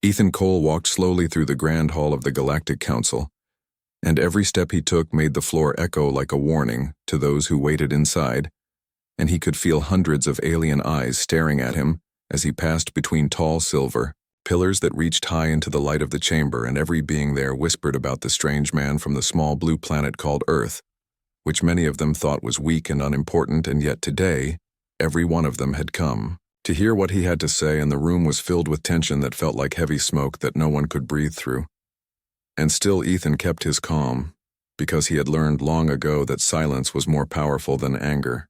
Ethan Cole walked slowly through the grand hall of the Galactic Council, and every step he took made the floor echo like a warning to those who waited inside, and he could feel hundreds of alien eyes staring at him as he passed between tall silver pillars that reached high into the light of the chamber, and every being there whispered about the strange man from the small blue planet called Earth, which many of them thought was weak and unimportant, and yet today, every one of them had come to hear what he had to say, and the room was filled with tension that felt like heavy smoke that no one could breathe through. And still Ethan kept his calm, because he had learned long ago that silence was more powerful than anger.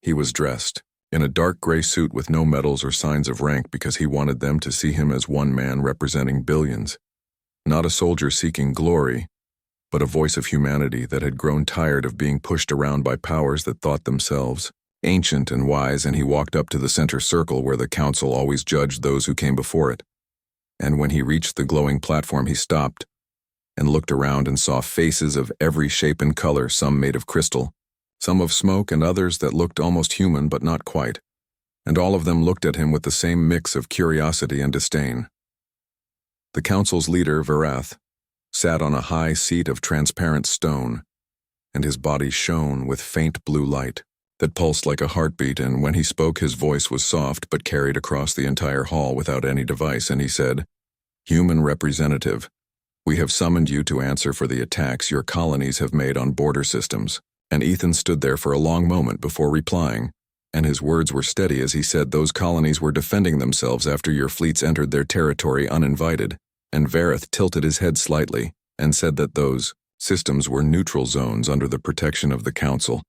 He was dressed in a dark gray suit with no medals or signs of rank, because he wanted them to see him as one man representing billions, not a soldier seeking glory, but a voice of humanity that had grown tired of being pushed around by powers that thought themselves ancient and wise. And he walked up to the center circle where the council always judged those who came before it. And when he reached the glowing platform, he stopped and looked around and saw faces of every shape and color, some made of crystal, some of smoke, and others that looked almost human but not quite. And all of them looked at him with the same mix of curiosity and disdain. The council's leader, Varath, sat on a high seat of transparent stone, and his body shone with faint blue light that pulsed like a heartbeat, and when he spoke his voice was soft but carried across the entire hall without any device, and he said, "Human representative, we have summoned you to answer for the attacks your colonies have made on border systems." And Ethan stood there for a long moment before replying, and his words were steady as he said, "Those colonies were defending themselves after your fleets entered their territory uninvited." And Varath tilted his head slightly and said that those systems were neutral zones under the protection of the council.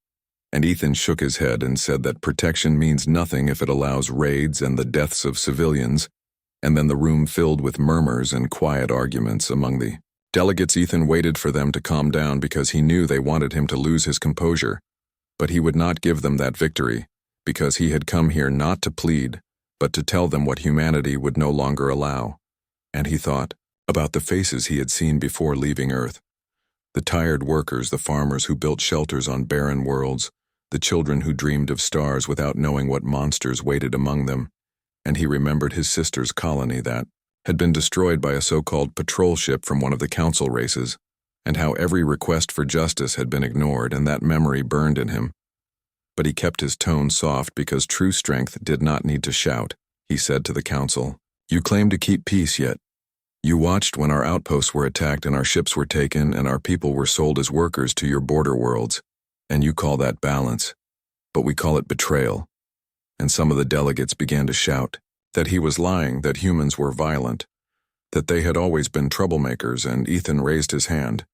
And Ethan shook his head and said that protection means nothing if it allows raids and the deaths of civilians. And then the room filled with murmurs and quiet arguments among the delegates. Ethan waited for them to calm down because he knew they wanted him to lose his composure, but he would not give them that victory, because he had come here not to plead, but to tell them what humanity would no longer allow. And he thought about the faces he had seen before leaving Earth, the tired workers, the farmers who built shelters on barren worlds, the children who dreamed of stars without knowing what monsters waited among them. And he remembered his sister's colony that had been destroyed by a so-called patrol ship from one of the council races, and how every request for justice had been ignored, and that memory burned in him. But he kept his tone soft because true strength did not need to shout. He said to the council, "You claim to keep peace, yet you watched when our outposts were attacked and our ships were taken and our people were sold as workers to your border worlds, and you call that balance, but we call it betrayal." And some of the delegates began to shout that he was lying, that humans were violent, that they had always been troublemakers, and Ethan raised his hand.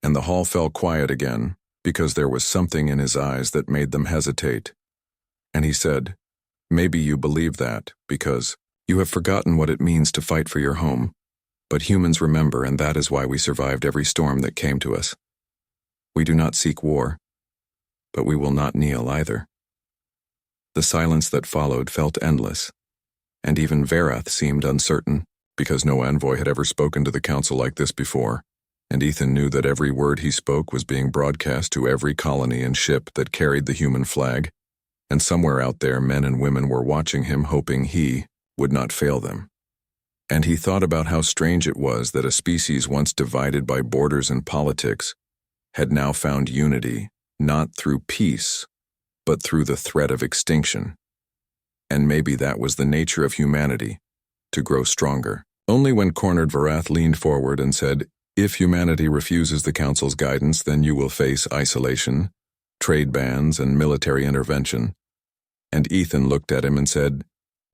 And the hall fell quiet again, because there was something in his eyes that made them hesitate. And he said, "Maybe you believe that, because you have forgotten what it means to fight for your home. But humans remember, and that is why we survived every storm that came to us. We do not seek war, but we will not kneel either." The silence that followed felt endless, and even Varath seemed uncertain, because no envoy had ever spoken to the council like this before, and Ethan knew that every word he spoke was being broadcast to every colony and ship that carried the human flag, and somewhere out there men and women were watching him, hoping he would not fail them. And he thought about how strange it was that a species once divided by borders and politics had now found unity, not through peace, but through the threat of extinction. And maybe that was the nature of humanity, to grow stronger. Only when cornered, Varath leaned forward and said, "If humanity refuses the council's guidance, then you will face isolation, trade bans, and military intervention." And Ethan looked at him and said,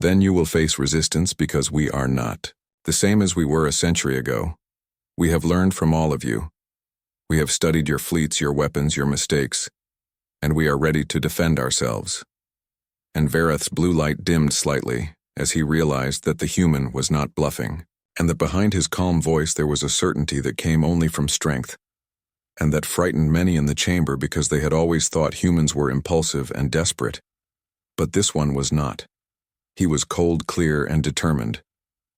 "Then you will face resistance, because we are not the same as we were a century ago. We have learned from all of you. We have studied your fleets, your weapons, your mistakes, and we are ready to defend ourselves." And Varath's blue light dimmed slightly as he realized that the human was not bluffing, and that behind his calm voice there was a certainty that came only from strength, and that frightened many in the chamber because they had always thought humans were impulsive and desperate. But this one was not. He was cold, clear, and determined.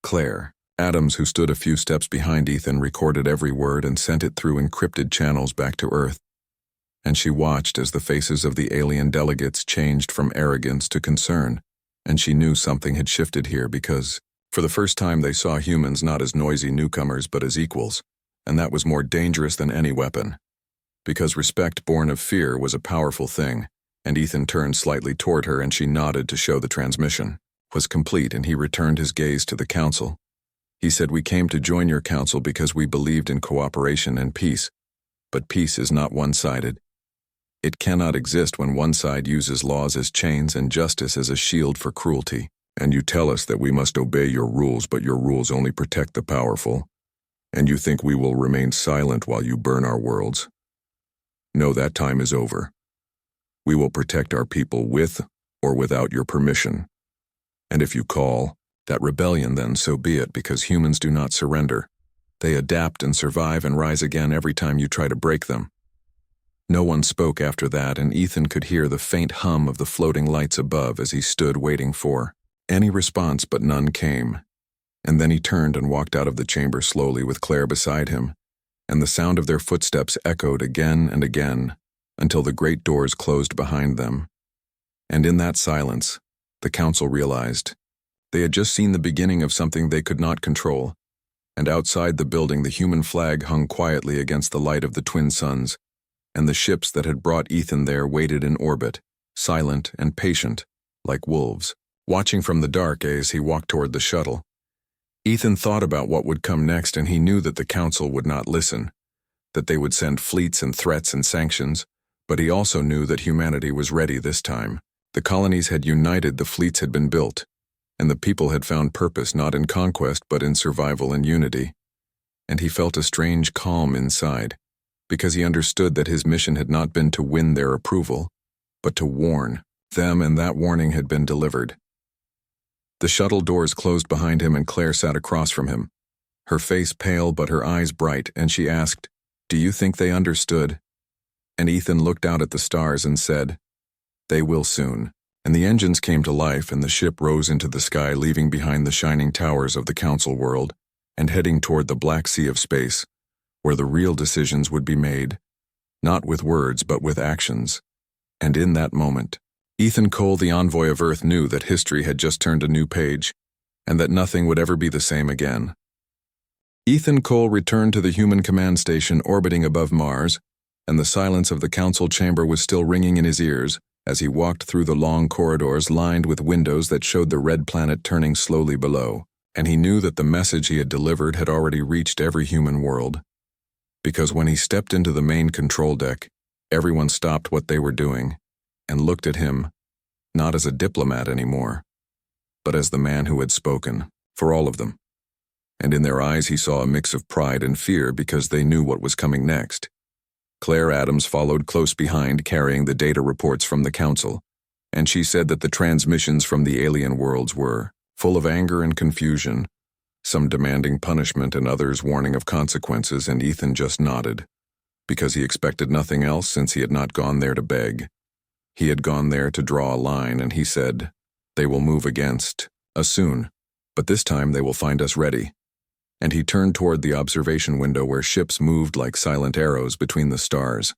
Claire Adams, who stood a few steps behind Ethan, recorded every word and sent it through encrypted channels back to Earth. And she watched as the faces of the alien delegates changed from arrogance to concern, and she knew something had shifted here, because For the first time they saw humans not as noisy newcomers but as equals, and that was more dangerous than any weapon. Because respect born of fear was a powerful thing, and Ethan turned slightly toward her and she nodded to show the transmission was complete, and he returned his gaze to the council. He said, "We came to join your council because we believed in cooperation and peace, but peace is not one-sided. It cannot exist when one side uses laws as chains and justice as a shield for cruelty. And you tell us that we must obey your rules, but your rules only protect the powerful. And you think we will remain silent while you burn our worlds? No, that time is over. We will protect our people with or without your permission. And if you call that rebellion, then so be it, because humans do not surrender. They adapt and survive and rise again every time you try to break them." No one spoke after that, and Ethan could hear the faint hum of the floating lights above as he stood waiting for any response, but none came. And then he turned and walked out of the chamber slowly with Claire beside him, and the sound of their footsteps echoed again and again until the great doors closed behind them. And in that silence, the council realized they had just seen the beginning of something they could not control, and outside the building the human flag hung quietly against the light of the twin suns, and the ships that had brought Ethan there waited in orbit, silent and patient, like wolves, watching from the dark as he walked toward the shuttle. Ethan thought about what would come next, and he knew that the council would not listen, that they would send fleets and threats and sanctions, but he also knew that humanity was ready this time. The colonies had united, the fleets had been built, and the people had found purpose not in conquest but in survival and unity. And he felt a strange calm inside, because he understood that his mission had not been to win their approval, but to warn them, and that warning had been delivered. The shuttle doors closed behind him, and Claire sat across from him, her face pale but her eyes bright, and she asked, "Do you think they understood?" And Ethan looked out at the stars and said, "They will soon." And the engines came to life, and the ship rose into the sky, leaving behind the shining towers of the council world and heading toward the black sea of space, where the real decisions would be made, not with words but with actions. And in that moment, Ethan Cole, the envoy of Earth, knew that history had just turned a new page, and that nothing would ever be the same again. Ethan Cole returned to the human command station orbiting above Mars, and the silence of the council chamber was still ringing in his ears as he walked through the long corridors lined with windows that showed the red planet turning slowly below, and he knew that the message he had delivered had already reached every human world. Because when he stepped into the main control deck, everyone stopped what they were doing and looked at him, not as a diplomat anymore, but as the man who had spoken for all of them. And in their eyes he saw a mix of pride and fear, because they knew what was coming next. Claire Adams followed close behind, carrying the data reports from the council, and she said that the transmissions from the alien worlds were full of anger and confusion, some demanding punishment and others warning of consequences, and Ethan just nodded, because he expected nothing else, since he had not gone there to beg. He had gone there to draw a line, and he said, "They will move against us soon, but this time they will find us ready." And he turned toward the observation window where ships moved like silent arrows between the stars,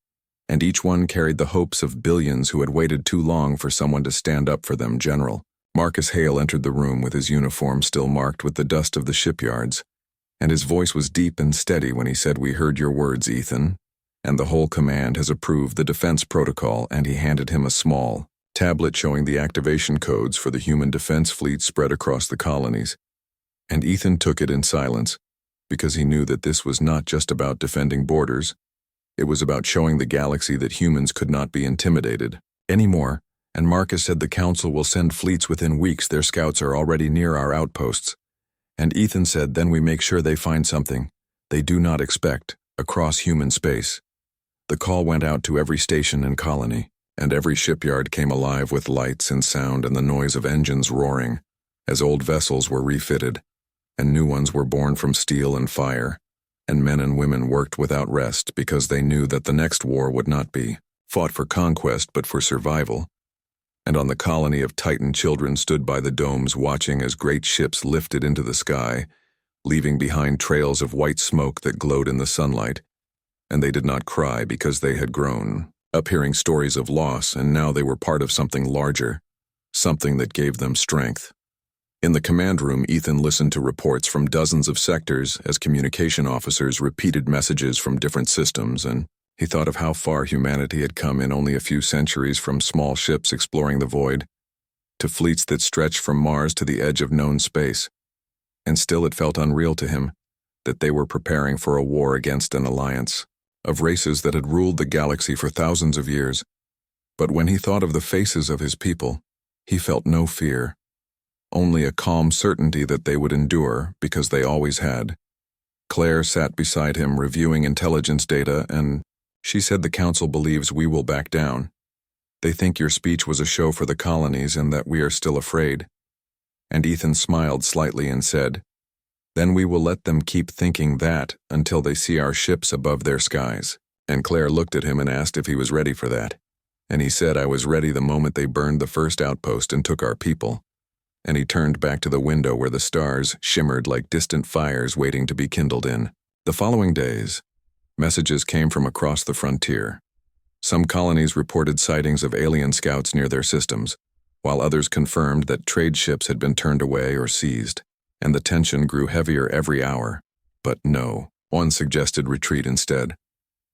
and each one carried the hopes of billions who had waited too long for someone to stand up for them. General Marcus Hale entered the room with his uniform still marked with the dust of the shipyards, and his voice was deep and steady when he said, "We heard your words, Ethan, and the whole command has approved the defense protocol." And he handed him a small tablet showing the activation codes for the human defense fleet spread across the colonies. And Ethan took it in silence, because he knew that this was not just about defending borders. It was about showing the galaxy that humans could not be intimidated anymore. And Marcus said, "The council will send fleets within weeks. Their scouts are already near our outposts." And Ethan said, "Then we make sure they find something they do not expect across human space." The call went out to every station and colony, and every shipyard came alive with lights and sound and the noise of engines roaring, as old vessels were refitted, and new ones were born from steel and fire, and men and women worked without rest, because they knew that the next war would not be fought for conquest but for survival. And on the colony of Titan, children stood by the domes watching as great ships lifted into the sky, leaving behind trails of white smoke that glowed in the sunlight. And they did not cry, because they had grown up hearing stories of loss, and now they were part of something larger, something that gave them strength. In the command room, Ethan listened to reports from dozens of sectors as communication officers repeated messages from different systems, and he thought of how far humanity had come in only a few centuries, from small ships exploring the void to fleets that stretched from Mars to the edge of known space. And still it felt unreal to him that they were preparing for a war against an alliance of races that had ruled the galaxy for thousands of years. But when he thought of the faces of his people, he felt no fear, only a calm certainty that they would endure because they always had. Claire sat beside him reviewing intelligence data, and she said, "The Council believes we will back down. They think your speech was a show for the colonies and that we are still afraid." And Ethan smiled slightly and said, "Then we will let them keep thinking that until they see our ships above their skies." And Claire looked at him and asked if he was ready for that. And he said, "I was ready the moment they burned the first outpost and took our people." And he turned back to the window where the stars shimmered like distant fires waiting to be kindled in. The following days, messages came from across the frontier. Some colonies reported sightings of alien scouts near their systems, while others confirmed that trade ships had been turned away or seized, and the tension grew heavier every hour. But no, one suggested retreat instead.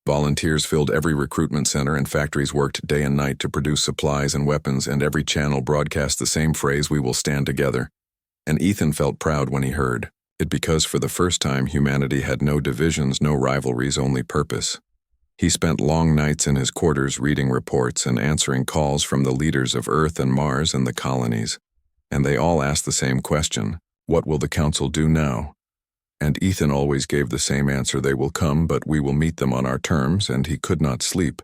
Volunteers filled every recruitment center, and factories worked day and night to produce supplies and weapons, and every channel broadcast the same phrase, "We will stand together." And Ethan felt proud when he heard it, because for the first time humanity had no divisions, no rivalries, only purpose. He spent long nights in his quarters reading reports and answering calls from the leaders of Earth and Mars and the colonies. And they all asked the same question: what will the Council do now? And Ethan always gave the same answer: "They will come, but we will meet them on our terms." And he could not sleep,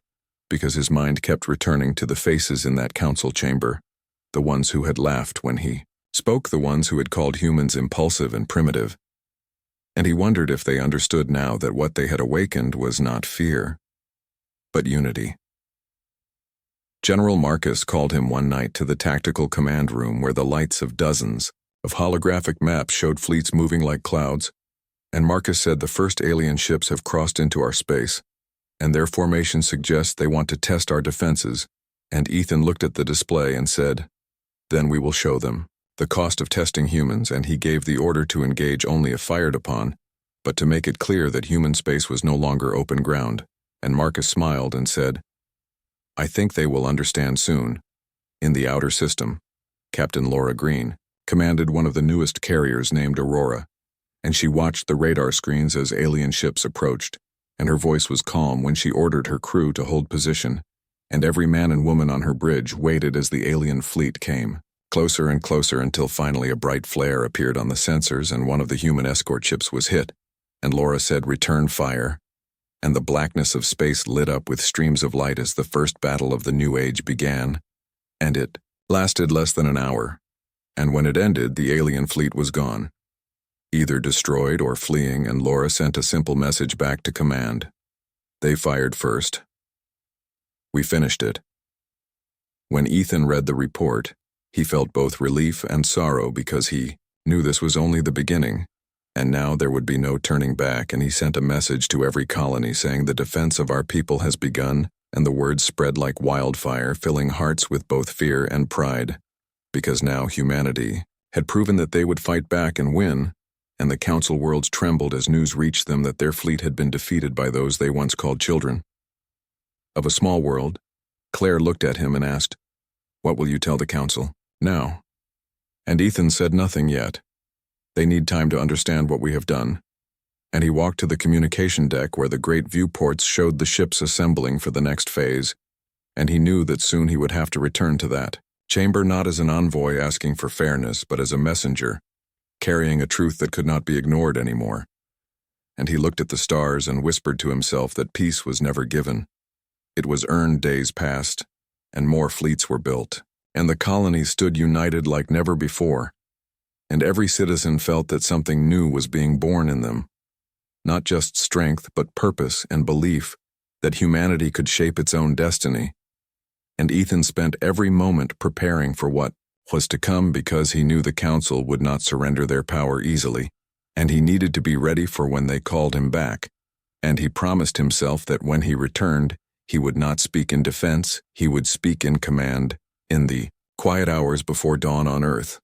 because his mind kept returning to the faces in that council chamber, the ones who had laughed when he spoke, the ones who had called humans impulsive and primitive. And he wondered if they understood now that what they had awakened was not fear, but unity. General Marcus called him one night to the tactical command room, where the lights of dozens of holographic maps showed fleets moving like clouds. And Marcus said, "The first alien ships have crossed into our space, and their formation suggests they want to test our defenses." And Ethan looked at the display and said, "Then we will show them the cost of testing humans." And he gave the order to engage only if fired upon, but to make it clear that human space was no longer open ground. And Marcus smiled and said, "I think they will understand soon." In the outer system, Captain Laura Green commanded one of the newest carriers named Aurora, and she watched the radar screens as alien ships approached, and her voice was calm when she ordered her crew to hold position, and every man and woman on her bridge waited as the alien fleet came closer and closer, until finally a bright flare appeared on the sensors and one of the human escort ships was hit. And Laura said, "Return fire," and the blackness of space lit up with streams of light as the first battle of the New Age began. And it lasted less than an hour, and when it ended, the alien fleet was gone, either destroyed or fleeing, and Laura sent a simple message back to command: "They fired first. We finished it." When Ethan read the report, he felt both relief and sorrow, because he knew this was only the beginning, and now there would be no turning back. And he sent a message to every colony saying, "The defense of our people has begun," and the words spread like wildfire, filling hearts with both fear and pride, because now humanity had proven that they would fight back and win. And the council worlds trembled as news reached them that their fleet had been defeated by those they once called children. Of a small world, Claire looked at him and asked, "What will you tell the council now?" And Ethan said, "Nothing yet. They need time to understand what we have done." And he walked to the communication deck, where the great viewports showed the ships assembling for the next phase, and he knew that soon he would have to return to that chamber, not as an envoy asking for fairness, but as a messenger, carrying a truth that could not be ignored anymore. And he looked at the stars and whispered to himself that peace was never given. It was earned. Days passed, and more fleets were built, and the colonies stood united like never before. And every citizen felt that something new was being born in them. Not just strength, but purpose and belief that humanity could shape its own destiny. And Ethan spent every moment preparing for what was to come, because he knew the council would not surrender their power easily, and he needed to be ready for when they called him back. And he promised himself that when he returned, he would not speak in defense, he would speak in command, in the quiet hours before dawn on Earth.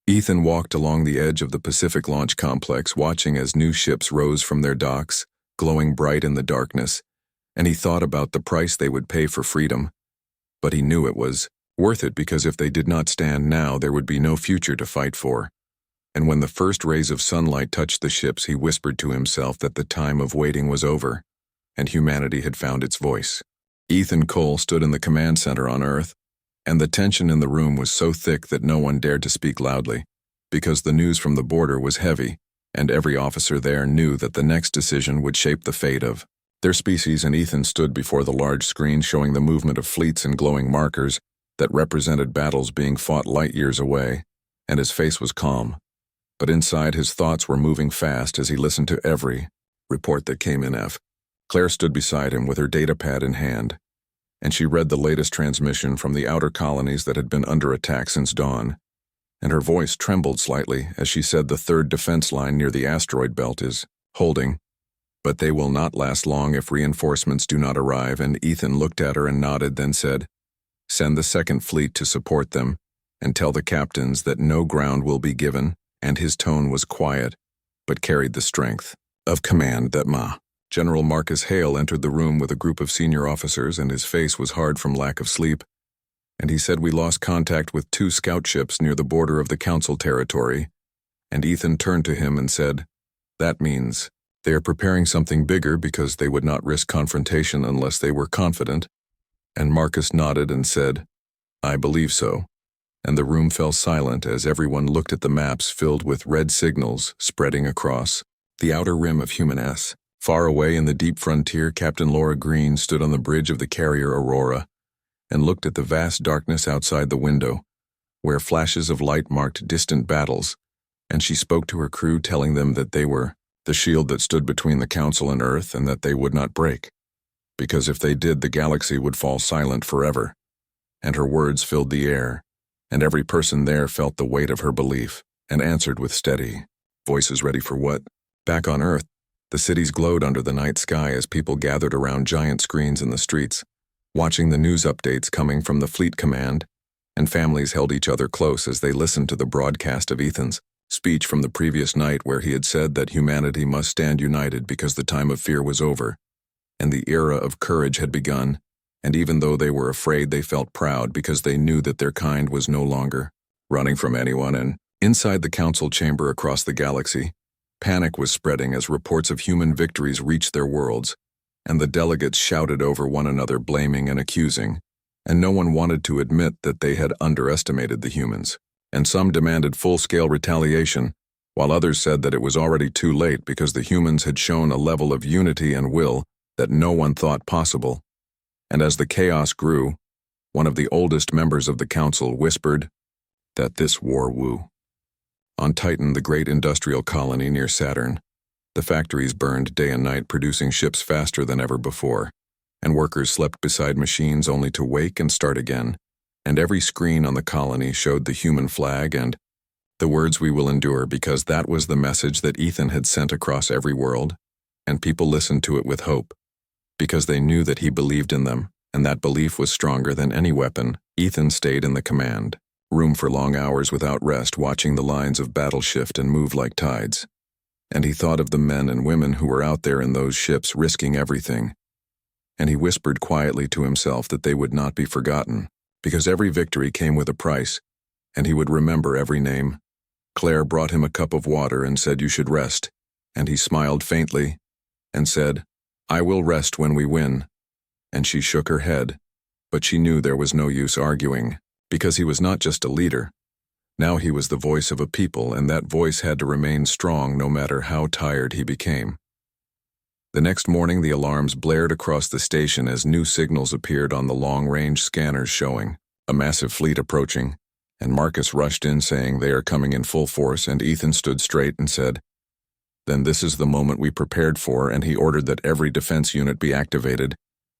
Ethan walked along the edge of the Pacific Launch Complex, watching as new ships rose from their docks, glowing bright in the darkness, and he thought about the price they would pay for freedom. But he knew it was worth it, because if they did not stand now, there would be no future to fight for. And when the first rays of sunlight touched the ships, he whispered to himself that the time of waiting was over, and humanity had found its voice. Ethan Cole stood in the command center on Earth, and the tension in the room was so thick that no one dared to speak loudly, because the news from the border was heavy, and every officer there knew that the next decision would shape the fate of their species. And Ethan stood before the large screen showing the movement of fleets and glowing markers that represented battles being fought light years away, and his face was calm. But inside, his thoughts were moving fast as he listened to every report that came in. Claire stood beside him with her datapad in hand, and she read the latest transmission from the outer colonies that had been under attack since dawn, and her voice trembled slightly as she said the third defense line near the asteroid belt is holding, but they will not last long if reinforcements do not arrive. And Ethan looked at her and nodded, then said, "Send the second fleet to support them, and tell the captains that no ground will be given." And his tone was quiet, but carried the strength of command that General Marcus Hale entered the room with a group of senior officers, and his face was hard from lack of sleep. And he said, "We lost contact with 2 scout ships near the border of the Council territory." And Ethan turned to him and said, "That means they are preparing something bigger, because they would not risk confrontation unless they were confident." And Marcus nodded and said, "I believe so." And the room fell silent as everyone looked at the maps filled with red signals spreading across the outer rim of human S. Far away in the deep frontier, Captain Laura Green stood on the bridge of the carrier Aurora and looked at the vast darkness outside the window, where flashes of light marked distant battles, and she spoke to her crew, telling them that they were the shield that stood between the Council and Earth, and that they would not break, because if they did, the galaxy would fall silent forever. And her words filled the air, and every person there felt the weight of her belief, and answered with steady voices, ready for what? Back on Earth, the cities glowed under the night sky as people gathered around giant screens in the streets, watching the news updates coming from the Fleet Command, and families held each other close as they listened to the broadcast of Ethan's speech from the previous night, where he had said that humanity must stand united because the time of fear was over, and the era of courage had begun. And even though they were afraid, they felt proud, because they knew that their kind was no longer running from anyone. And inside the Council chamber across the galaxy, panic was spreading as reports of human victories reached their worlds, and the delegates shouted over one another, blaming and accusing, and no one wanted to admit that they had underestimated the humans. And some demanded full-scale retaliation, while others said that it was already too late, because the humans had shown a level of unity and will that no one thought possible. And as the chaos grew, one of the oldest members of the Council whispered that this war woo. On Titan, the great industrial colony near Saturn, the factories burned day and night, producing ships faster than ever before, and workers slept beside machines only to wake and start again. And every screen on the colony showed the human flag and the words, "We will endure," because that was the message that Ethan had sent across every world, and people listened to it with hope, because they knew that he believed in them, and that belief was stronger than any weapon. Ethan stayed in the command room for long hours without rest, watching the lines of battle shift and move like tides. And he thought of the men and women who were out there in those ships risking everything. And he whispered quietly to himself that they would not be forgotten, because every victory came with a price, and he would remember every name. Claire brought him a cup of water and said, "You should rest," and he smiled faintly and said, "I will rest when we win." And she shook her head, but she knew there was no use arguing, because he was not just a leader. Now he was the voice of a people, and that voice had to remain strong no matter how tired he became. The next morning, the alarms blared across the station as new signals appeared on the long-range scanners showing a massive fleet approaching, and Marcus rushed in saying, "They are coming in full force," and Ethan stood straight and said, "Then this is the moment we prepared for," and he ordered that every defense unit be activated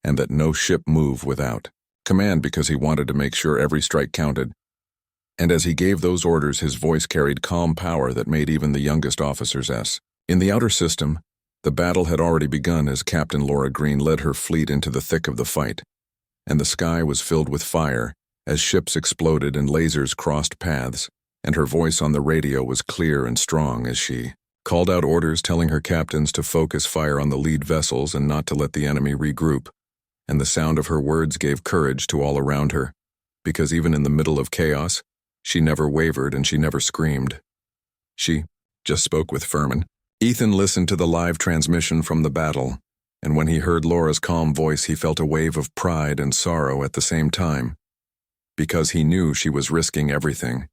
and that no ship move without command, because he wanted to make sure every strike counted. And as he gave those orders, his voice carried calm power that made even the youngest officers s. In the outer system, the battle had already begun as Captain Laura Green led her fleet into the thick of the fight, and the sky was filled with fire as ships exploded and lasers crossed paths, and her voice on the radio was clear and strong as she called out orders telling her captains to focus fire on the lead vessels and not to let the enemy regroup, and the sound of her words gave courage to all around her, because even in the middle of chaos, she never wavered and she never screamed. She just spoke with Furman. Ethan listened to the live transmission from the battle, and when he heard Laura's calm voice, he felt a wave of pride and sorrow at the same time, because he knew she was risking everything.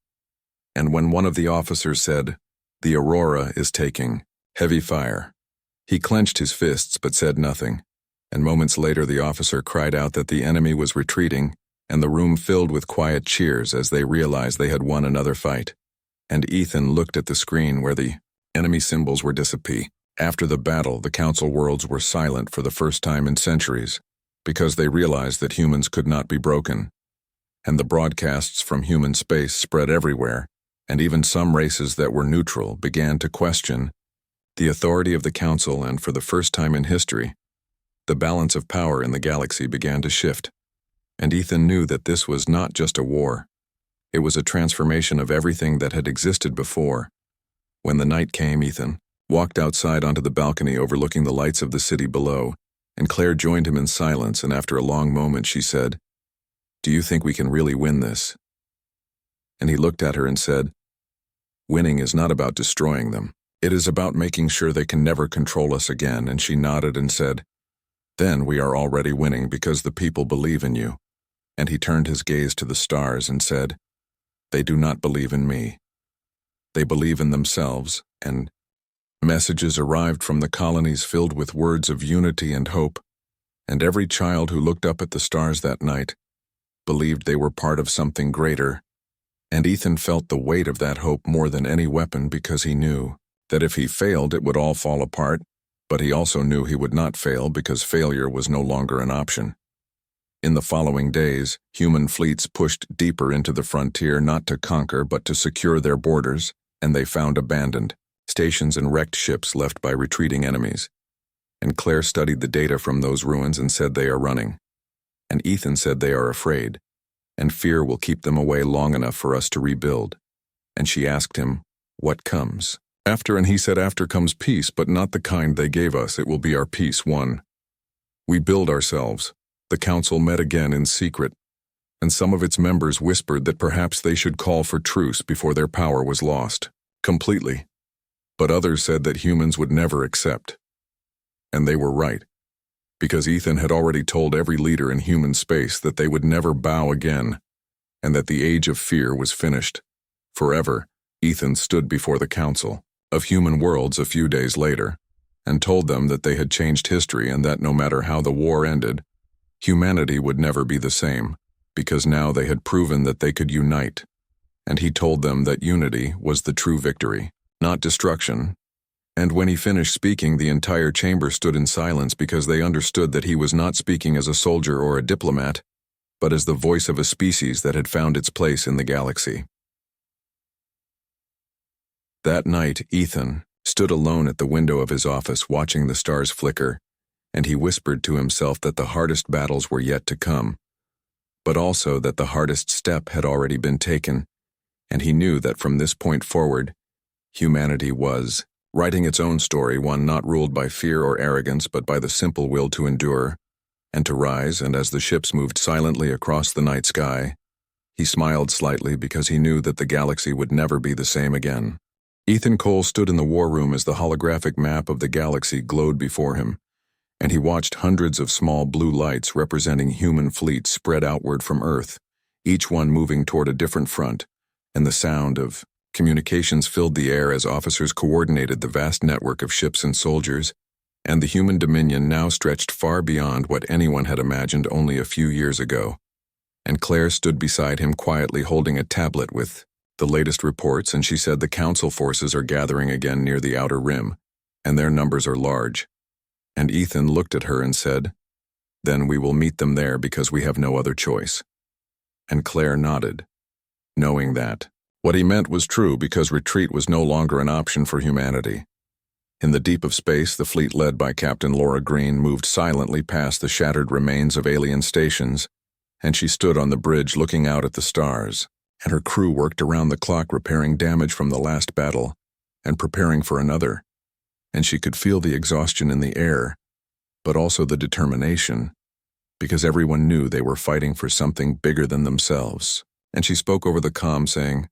And when one of the officers said, "The Aurora is taking heavy fire," he clenched his fists but said nothing, and moments later the officer cried out that the enemy was retreating, and the room filled with quiet cheers as they realized they had won another fight. And Ethan looked at the screen where the enemy symbols were disappearing. After the battle, the Council worlds were silent for the first time in centuries, because they realized that humans could not be broken. And the broadcasts from human space spread everywhere, and even some races that were neutral began to question the authority of the Council, and for the first time in history, the balance of power in the galaxy began to shift. And Ethan knew that this was not just a war. It was a transformation of everything that had existed before. When the night came, Ethan walked outside onto the balcony overlooking the lights of the city below, and Claire joined him in silence, and after a long moment she said, "Do you think we can really win this?" And he looked at her and said, "Winning is not about destroying them. It is about making sure they can never control us again." And she nodded and said, "Then we are already winning because the people believe in you." And he turned his gaze to the stars and said, "They do not believe in me. They believe in themselves." And messages arrived from the colonies filled with words of unity and hope, and every child who looked up at the stars that night believed they were part of something greater. And Ethan felt the weight of that hope more than any weapon, because he knew that if he failed it would all fall apart, but he also knew he would not fail because failure was no longer an option. In the following days, human fleets pushed deeper into the frontier, not to conquer but to secure their borders, and they found abandoned stations and wrecked ships left by retreating enemies. And Claire studied the data from those ruins and said they are running. And Ethan said they are afraid, and fear will keep them away long enough for us to rebuild. And she asked him, "What comes after?" And he said, "After comes peace, but not the kind they gave us. It will be our peace won. We build ourselves." The Council met again in secret, and some of its members whispered that perhaps they should call for truce before their power was lost completely. But others said that humans would never accept. And they were right, because Ethan had already told every leader in human space that they would never bow again, and that the age of fear was finished. Forever, Ethan stood before the Council of Human Worlds a few days later, and told them that they had changed history and that no matter how the war ended, humanity would never be the same, because now they had proven that they could unite. And he told them that unity was the true victory, not destruction. And when he finished speaking, the entire chamber stood in silence, because they understood that he was not speaking as a soldier or a diplomat, but as the voice of a species that had found its place in the galaxy. That night, Ethan stood alone at the window of his office watching the stars flicker, and he whispered to himself that the hardest battles were yet to come, but also that the hardest step had already been taken, and he knew that from this point forward, humanity was writing its own story, one not ruled by fear or arrogance but by the simple will to endure and to rise. And as the ships moved silently across the night sky, he smiled slightly, because he knew that the galaxy would never be the same again. Ethan Cole stood in the war room as the holographic map of the galaxy glowed before him, and he watched hundreds of small blue lights representing human fleets spread outward from Earth, each one moving toward a different front, and the sound of communications filled the air as officers coordinated the vast network of ships and soldiers, and the human dominion now stretched far beyond what anyone had imagined only a few years ago. And Claire stood beside him quietly holding a tablet with the latest reports, and she said the Council forces are gathering again near the outer rim, and their numbers are large. And Ethan looked at her and said, "Then we will meet them there because we have no other choice." And Claire nodded, knowing that what he meant was true, because retreat was no longer an option for humanity. In the deep of space, the fleet led by Captain Laura Green moved silently past the shattered remains of alien stations, and she stood on the bridge looking out at the stars. and her crew worked around the clock repairing damage from the last battle and preparing for another, and she could feel the exhaustion in the air, but also the determination, because everyone knew they were fighting for something bigger than themselves. And she spoke over the comm saying,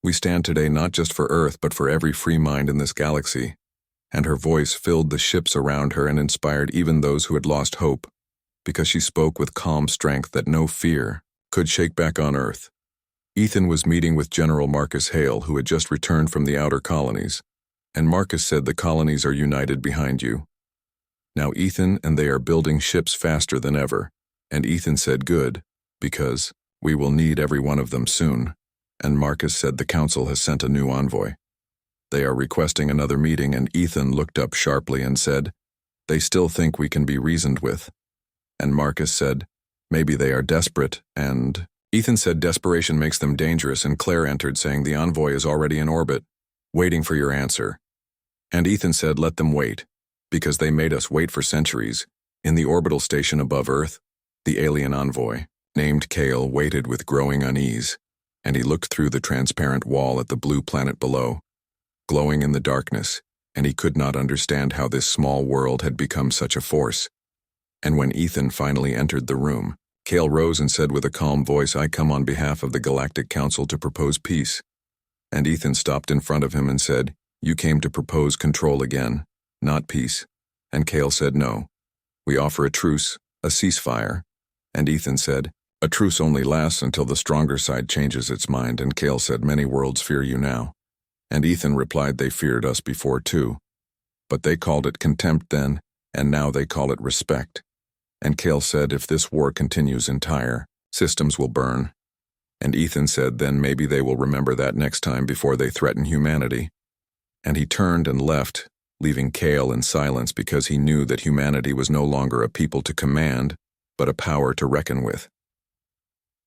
"We stand today not just for Earth but for every free mind in this galaxy," and her voice filled the ships around her and inspired even those who had lost hope, because she spoke with calm strength that no fear could shake back on Earth. Ethan was meeting with General Marcus Hale, who had just returned from the outer colonies, and Marcus said the colonies are united behind you. Now Ethan and they are building ships faster than ever, and Ethan said good, because we will need every one of them soon, and Marcus said the council has sent a new envoy. They are requesting another meeting, and Ethan looked up sharply and said, "They still think we can be reasoned with." And Marcus said, "Maybe they are desperate," and Ethan said desperation makes them dangerous, and Claire entered saying the envoy is already in orbit, waiting for your answer. And Ethan said let them wait, because they made us wait for centuries. In the orbital station above Earth, the alien envoy, named Kale, waited with growing unease, and he looked through the transparent wall at the blue planet below, glowing in the darkness, and he could not understand how this small world had become such a force. And when Ethan finally entered the room, Kale rose and said with a calm voice, "I come on behalf of the Galactic Council to propose peace." And Ethan stopped in front of him and said, "You came to propose control again, not peace." And Kale said, "No. We offer a truce, a ceasefire." And Ethan said, "A truce only lasts until the stronger side changes its mind." And Kale said, "Many worlds fear you now." And Ethan replied, "They feared us before too. But they called it contempt then, and now they call it respect." And Kale said, "If this war continues entire, systems will burn." And Ethan said, "Then maybe they will remember that next time before they threaten humanity." And he turned and left, leaving Kale in silence, because he knew that humanity was no longer a people to command, but a power to reckon with.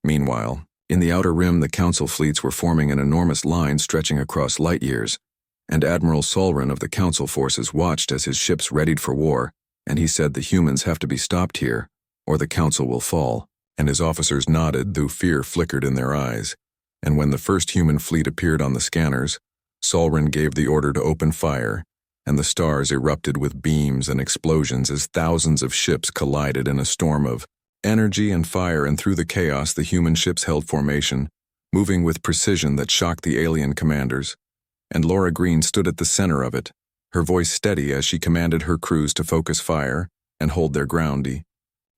Meanwhile, in the outer rim, the council fleets were forming an enormous line stretching across light years, and Admiral Solren of the council forces watched as his ships readied for war, and he said the humans have to be stopped here, or the council will fall. And his officers nodded, though fear flickered in their eyes. And when the first human fleet appeared on the scanners, Solren gave the order to open fire, and the stars erupted with beams and explosions as thousands of ships collided in a storm of energy and fire, and through the chaos the human ships held formation, moving with precision that shocked the alien commanders. And Laura Green stood at the center of it, her voice steady as she commanded her crews to focus fire and hold their ground.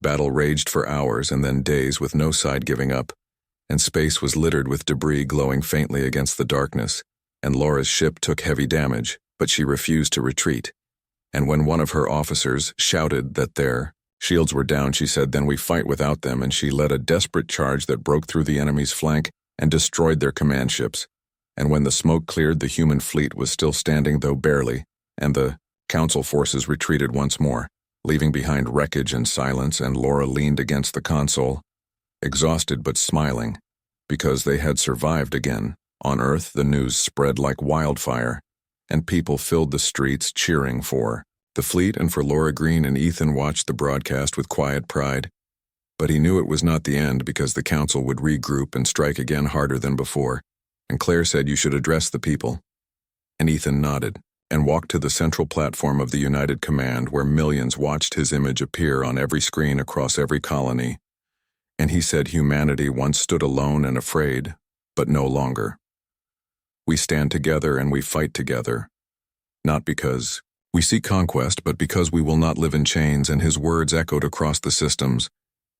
Battle raged for hours and then days with no side giving up, and space was littered with debris glowing faintly against the darkness, and Laura's ship took heavy damage, but she refused to retreat. And when one of her officers shouted that their shields were down, she said, "Then we fight without them," and she led a desperate charge that broke through the enemy's flank and destroyed their command ships. And when the smoke cleared, the human fleet was still standing, though barely, and the council forces retreated once more, leaving behind wreckage and silence. And Laura leaned against the console, exhausted but smiling, because they had survived again. On Earth, the news spread like wildfire, and people filled the streets cheering for the fleet and for Laura Green. And Ethan watched the broadcast with quiet pride, but he knew it was not the end, because the council would regroup and strike again harder than before. And Claire said, "You should address the people." And Ethan nodded and walked to the central platform of the United Command, where millions watched his image appear on every screen across every colony. And he said, "Humanity once stood alone and afraid, but no longer. We stand together and we fight together, not because we seek conquest, but because we will not live in chains." And his words echoed across the systems,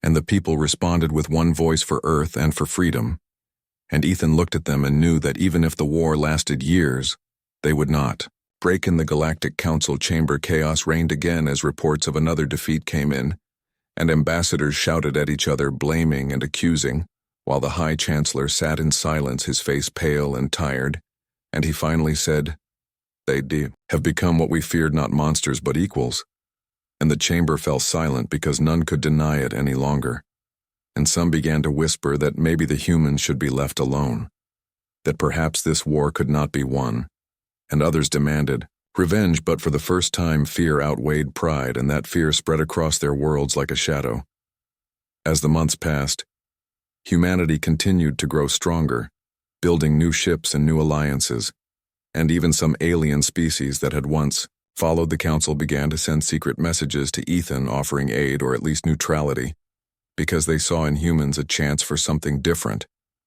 and the people responded with one voice for Earth and for freedom. And Ethan looked at them and knew that even if the war lasted years, they would not break. In the Galactic Council chamber, chaos reigned again as reports of another defeat came in, and ambassadors shouted at each other, blaming and accusing, while the High Chancellor sat in silence, his face pale and tired. And he finally said, "They have become what we feared, not monsters but equals." And the chamber fell silent, because none could deny it any longer. And some began to whisper that maybe the humans should be left alone, that perhaps this war could not be won. And others demanded revenge, but for the first time fear outweighed pride, and that fear spread across their worlds like a shadow. As the months passed, Humanity continued to grow stronger, building new ships and new alliances, and even some alien species that had once followed the council began to send secret messages to Ethan offering aid or at least neutrality, because they saw in humans a chance for something different,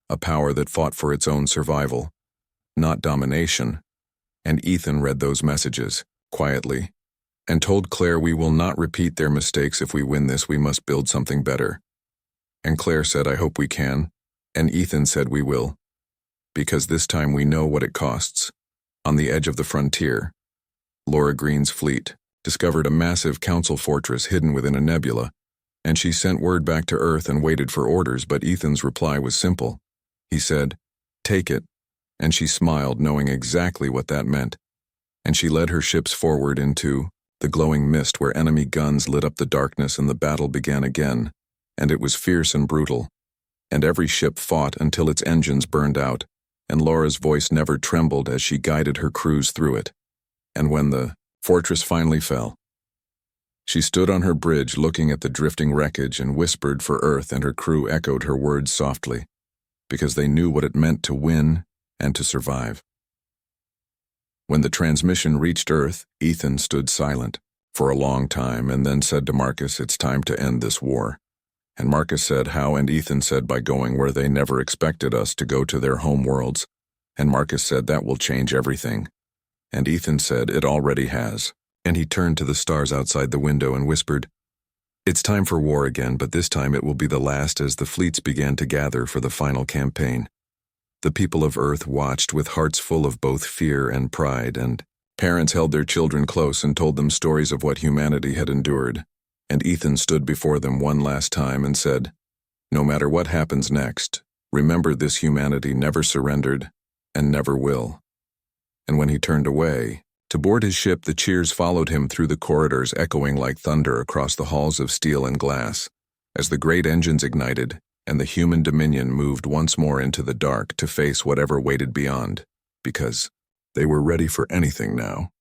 a power that fought for its own survival, not domination. And Ethan read those messages, quietly, and told Claire, "We will not repeat their mistakes. If we win this, we must build something better." And Claire said, "I hope we can." And Ethan said, "We will. Because this time we know what it costs." On the edge of the frontier, Laura Green's fleet discovered a massive council fortress hidden within a nebula, and she sent word back to Earth and waited for orders, but Ethan's reply was simple. He said, "Take it," and she smiled, knowing exactly what that meant. And she led her ships forward into the glowing mist where enemy guns lit up the darkness, and the battle began again, and it was fierce and brutal. And every ship fought until its engines burned out, and Laura's voice never trembled as she guided her crews through it. And when the fortress finally fell, she stood on her bridge looking at the drifting wreckage and whispered for Earth, and her crew echoed her words softly, because they knew what it meant to win and to survive. When the transmission reached Earth, Ethan stood silent for a long time and then said to Marcus, "It's time to end this war." And Marcus said, "How?" And Ethan said, "By going where they never expected us to go, to their home worlds." And Marcus said, "That will change everything." And Ethan said, "It already has." And he turned to the stars outside the window and whispered, "It's time for war again, but this time it will be the last," as the fleets began to gather for the final campaign. The people of Earth watched with hearts full of both fear and pride, and parents held their children close and told them stories of what humanity had endured. And Ethan stood before them one last time and said, "No matter what happens next, remember this: humanity never surrendered and never will." And when he turned away to board his ship, the cheers followed him through the corridors, echoing like thunder across the halls of steel and glass, as the great engines ignited and the human dominion moved once more into the dark to face whatever waited beyond, because they were ready for anything now.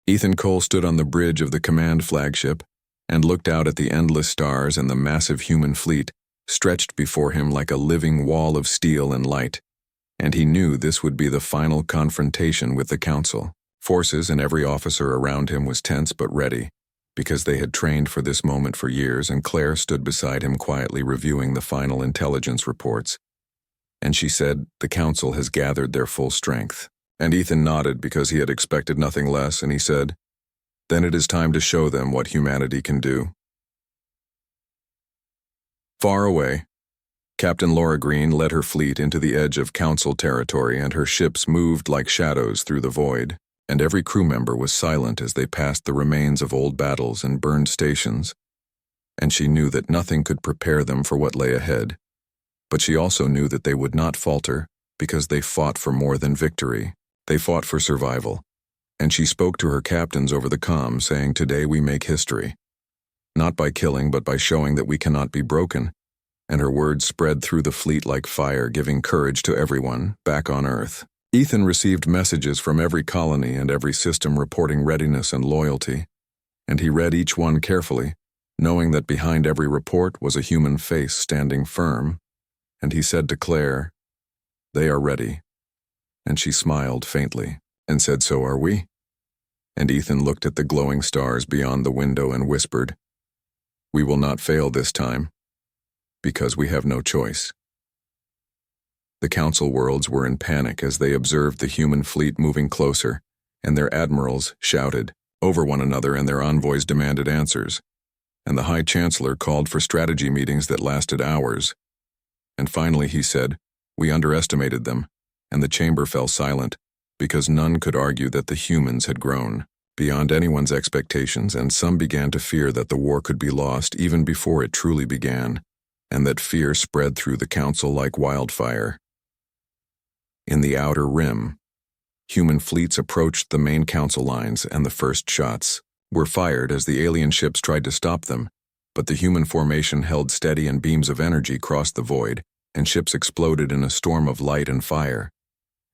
Ethan Cole stood on the bridge of the command flagship and looked out at the endless stars and the massive human fleet stretched before him like a living wall of steel and light. And he knew this would be the final confrontation with the council forces, and every officer around him was tense but ready, because they had trained for this moment for years. And Claire stood beside him quietly reviewing the final intelligence reports. And she said, "The council has gathered their full strength." And Ethan nodded, because he had expected nothing less, and he said, "Then it is time to show them what humanity can do." Far away, Captain Laura Green led her fleet into the edge of council territory, and her ships moved like shadows through the void, and every crew member was silent as they passed the remains of old battles and burned stations. And she knew that nothing could prepare them for what lay ahead, but she also knew that they would not falter, because they fought for more than victory. They fought for survival. And she spoke to her captains over the comm, saying, "Today we make history. Not by killing, but by showing that we cannot be broken." And her words spread through the fleet like fire, giving courage to everyone back on Earth. Ethan received messages from every colony and every system reporting readiness and loyalty, and he read each one carefully, knowing that behind every report was a human face standing firm. And he said to Claire, "They are ready." And she smiled faintly and said, "So are we." And Ethan looked at the glowing stars beyond the window and whispered, "We will not fail this time, because we have no choice." The council worlds were in panic as they observed the human fleet moving closer, and their admirals shouted over one another, and their envoys demanded answers. And the High Chancellor called for strategy meetings that lasted hours. And finally he said, "We underestimated them," and the chamber fell silent, because none could argue that the humans had grown beyond anyone's expectations, and some began to fear that the war could be lost even before it truly began, and that fear spread through the council like wildfire. In the outer rim, human fleets approached the main council lines, and the first shots were fired as the alien ships tried to stop them, but the human formation held steady, and beams of energy crossed the void, and ships exploded in a storm of light and fire.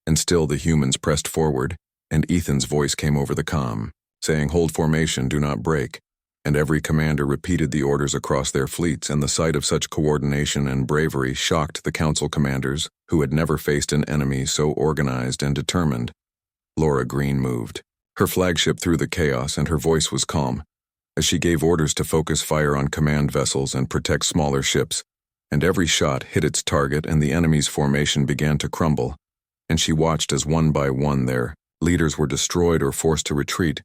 And still the humans pressed forward, and Ethan's voice came over the comm, saying, "Hold formation, do not break. and every commander repeated the orders across their fleets, and the sight of such coordination and bravery shocked the council commanders, who had never faced an enemy so organized and determined. Laura Green moved her flagship through the chaos, and her voice was calm, as she gave orders to focus fire on command vessels and protect smaller ships, and every shot hit its target and the enemy's formation began to crumble, and she watched as one by one their leaders were destroyed or forced to retreat,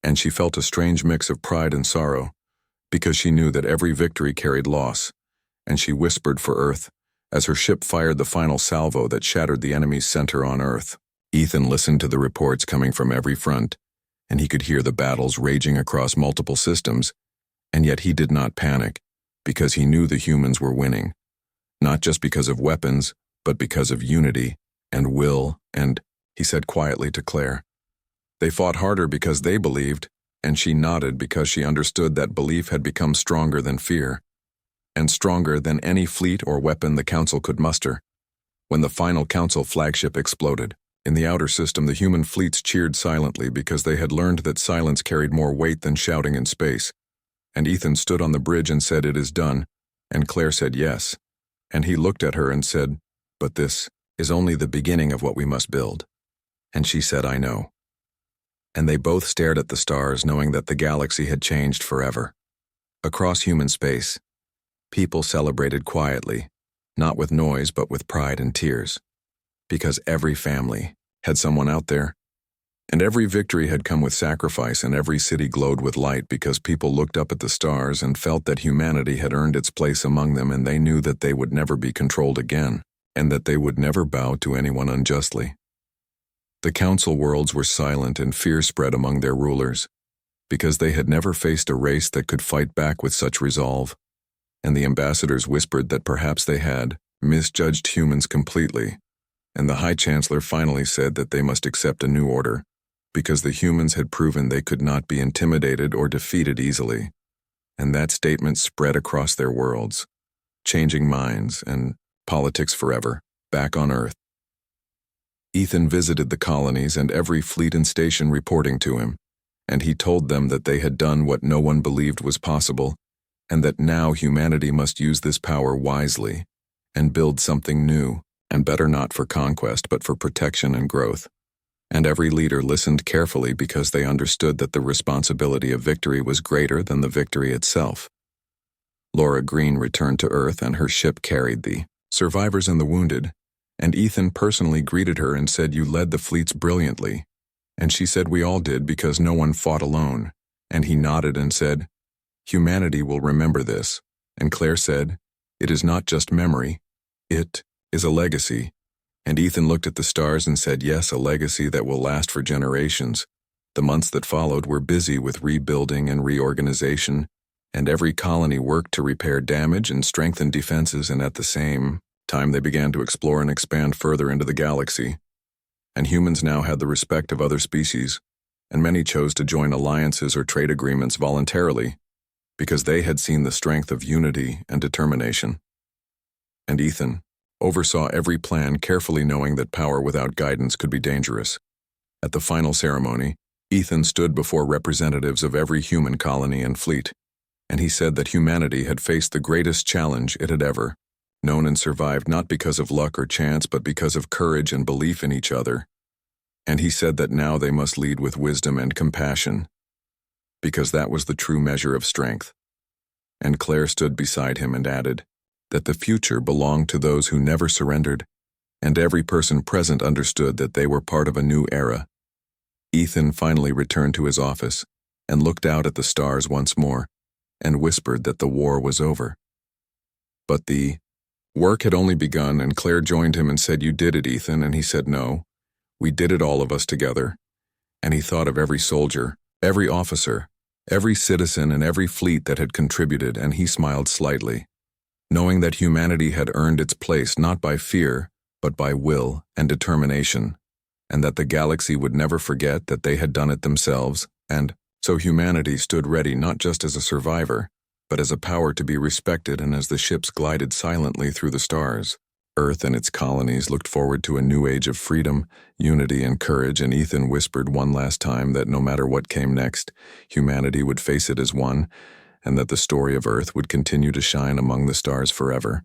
and she felt a strange mix of pride and sorrow, because she knew that every victory carried loss, and she whispered for Earth as her ship fired the final salvo that shattered the enemy's center on Earth. Ethan listened to the reports coming from every front, and he could hear the battles raging across multiple systems, and yet he did not panic, because he knew the humans were winning, not just because of weapons, but because of unity and will, and, he said quietly to Claire, they fought harder because they believed, and she nodded because she understood that belief had become stronger than fear, and stronger than any fleet or weapon the Council could muster. When the final Council flagship exploded, in the outer system the human fleets cheered silently because they had learned that silence carried more weight than shouting in space. And Ethan stood on the bridge and said, "It is done," and Claire said yes. And he looked at her and said, "But this is only the beginning of what we must build." And she said, "I know." And they both stared at the stars, knowing that the galaxy had changed forever. Across human space, people celebrated quietly, not with noise but with pride and tears, because every family had someone out there, and every victory had come with sacrifice, and every city glowed with light because people looked up at the stars and felt that humanity had earned its place among them, and they knew that they would never be controlled again, and that they would never bow to anyone unjustly. The council worlds were silent, and fear spread among their rulers, because they had never faced a race that could fight back with such resolve, and the ambassadors whispered that perhaps they had misjudged humans completely, and the High Chancellor finally said that they must accept a new order, because the humans had proven they could not be intimidated or defeated easily, and that statement spread across their worlds, changing minds and politics forever, back on Earth. Ethan visited the colonies and every fleet and station reporting to him, and he told them that they had done what no one believed was possible, and that now humanity must use this power wisely and build something new and better, not for conquest but for protection and growth. And every leader listened carefully because they understood that the responsibility of victory was greater than the victory itself. Laura Green returned to Earth, and her ship carried the survivors and the wounded, and Ethan personally greeted her and said, "You led the fleets brilliantly." And she said, "We all did, because no one fought alone." And he nodded and said, "Humanity will remember this." And Claire said, "It is not just memory, it is a legacy." And Ethan looked at the stars and said, "Yes, a legacy that will last for generations." The months that followed were busy with rebuilding and reorganization, and every colony worked to repair damage and strengthen defenses, and at the same time they began to explore and expand further into the galaxy. And humans now had the respect of other species, and many chose to join alliances or trade agreements voluntarily, because they had seen the strength of unity and determination. And Ethan oversaw every plan, carefully knowing that power without guidance could be dangerous. At the final ceremony, Ethan stood before representatives of every human colony and fleet, and he said that humanity had faced the greatest challenge it had ever known, and survived not because of luck or chance but because of courage and belief in each other. And he said that now they must lead with wisdom and compassion, because that was the true measure of strength. And Claire stood beside him and added that the future belonged to those who never surrendered, and every person present understood that they were part of a new era. Ethan finally returned to his office and looked out at the stars once more and whispered that the war was over. But the work had only begun, and Claire joined him and said, "You did it, Ethan." And he said, "No, we did it, all of us together." And he thought of every soldier, every officer, every citizen, and every fleet that had contributed, and he smiled slightly, knowing that humanity had earned its place not by fear, but by will and determination, and that the galaxy would never forget that they had done it themselves, and so humanity stood ready not just as a survivor, but as a power to be respected. And as the ships glided silently through the stars, Earth and its colonies looked forward to a new age of freedom, unity, and courage, and Ethan whispered one last time that no matter what came next, humanity would face it as one, and that the story of Earth would continue to shine among the stars forever.